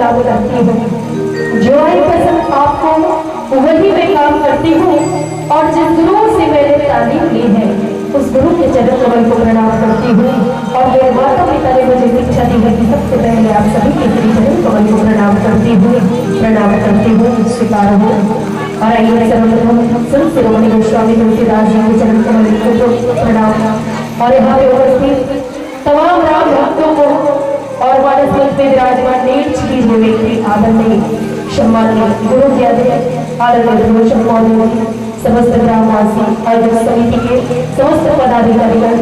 काम करती हूँ। जो है पसंद आपको वही मैं काम करती हूँ और जिस गुरु से मैंने तालीम ली है उस गुरु के चरण कमल को प्रणाम करती हूँ। और मेरे माता पिता ने मुझे शिक्षा दी है कि सबसे पहले आप सभी के श्री चरण कमल को प्रणाम करती हूँ, स्वीकार हो। और आइए सर्वप्रथम संत शिरोमणि गोस्वामी तुलसीदास जी के चरण कमल को प्रणाम। और यहाँ पे उपस्थित तमाम राम भक्तों को और मानस मंच में विराजमान नेठ की जो व्यक्ति आदरणीय सम्मानित गुरु जी आदरणीय समस्त ग्रामवासी आयोजक समिति के समस्त पदाधिकारीगण,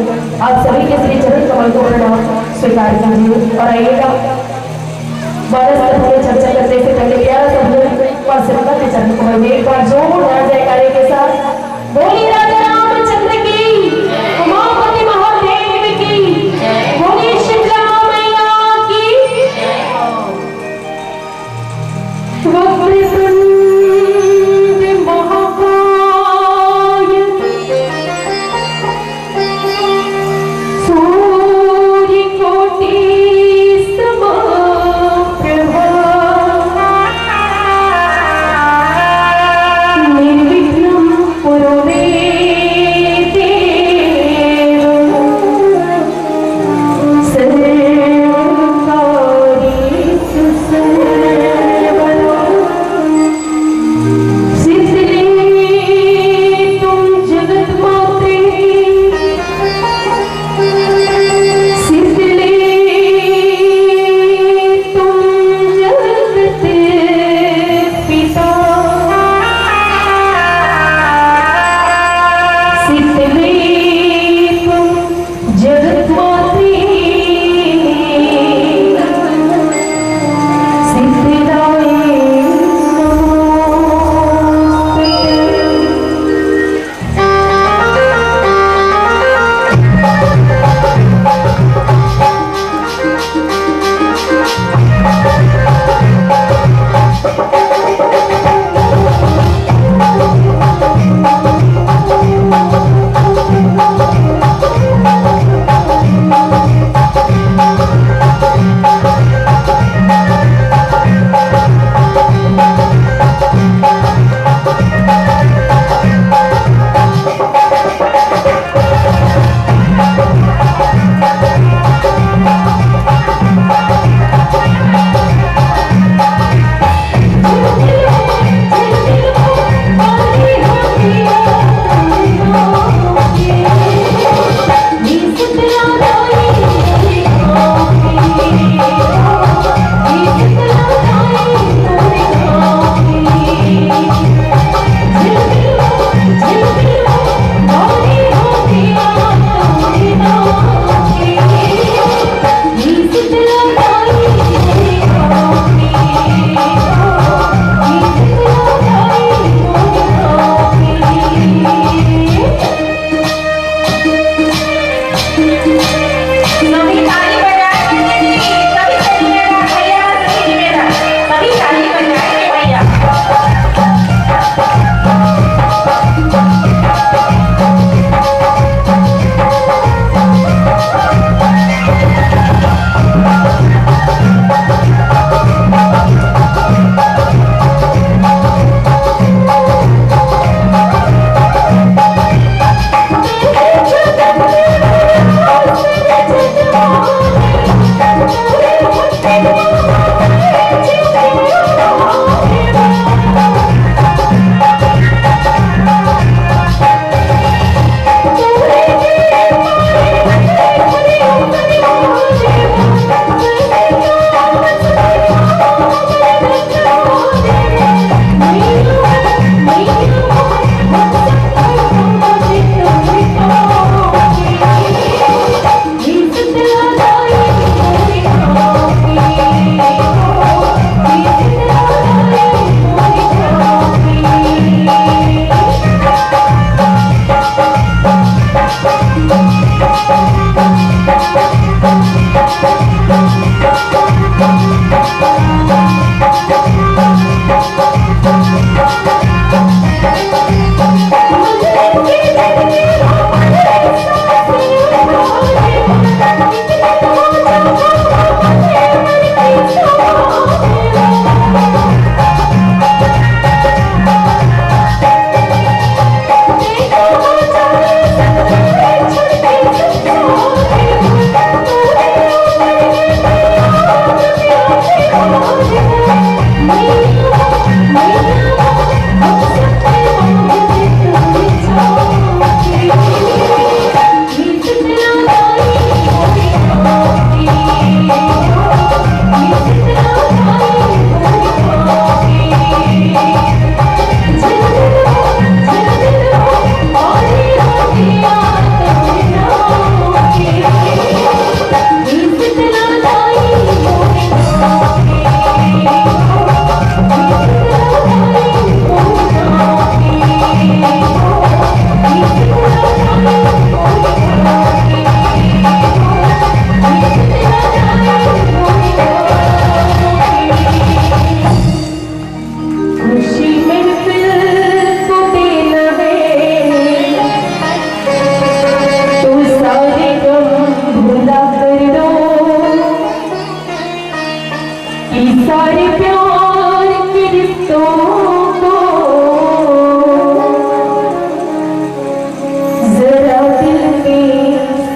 आप सभी के श्री चरण कमल को प्रणाम स्वीकार कीजिए। और आइएगा मानस तत्व में चर्चा करने से पहले प्यारा सब लोग और सेवका के चरण कमल में एक बार जोरदार जयकारे के साथ बोलिए राजा रामचंद्र की, उमापति महादेव की, बोलिए शीतला मैया की। वक्रतुंड महाकाय सूर्यकोटि समप्रभा निर्विघ्नं कुरु मे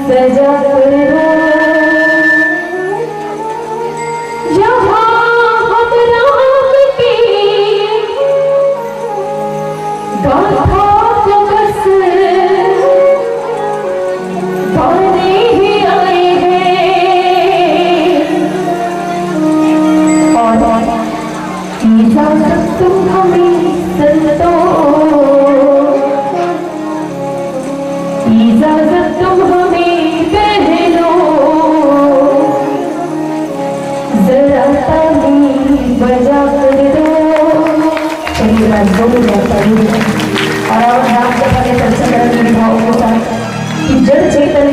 सजा कर दो। यहाँ हम राम की गाथा को बस गाने ही आए हैं और इजाजत तुम हमें संतो, इजाजत तुम हमें पहनो, जरा ताली बजा कर दो। चलिए मैं जोर और राम सभा के दर्शन करने के भावों के साथ कि जड़ चेतन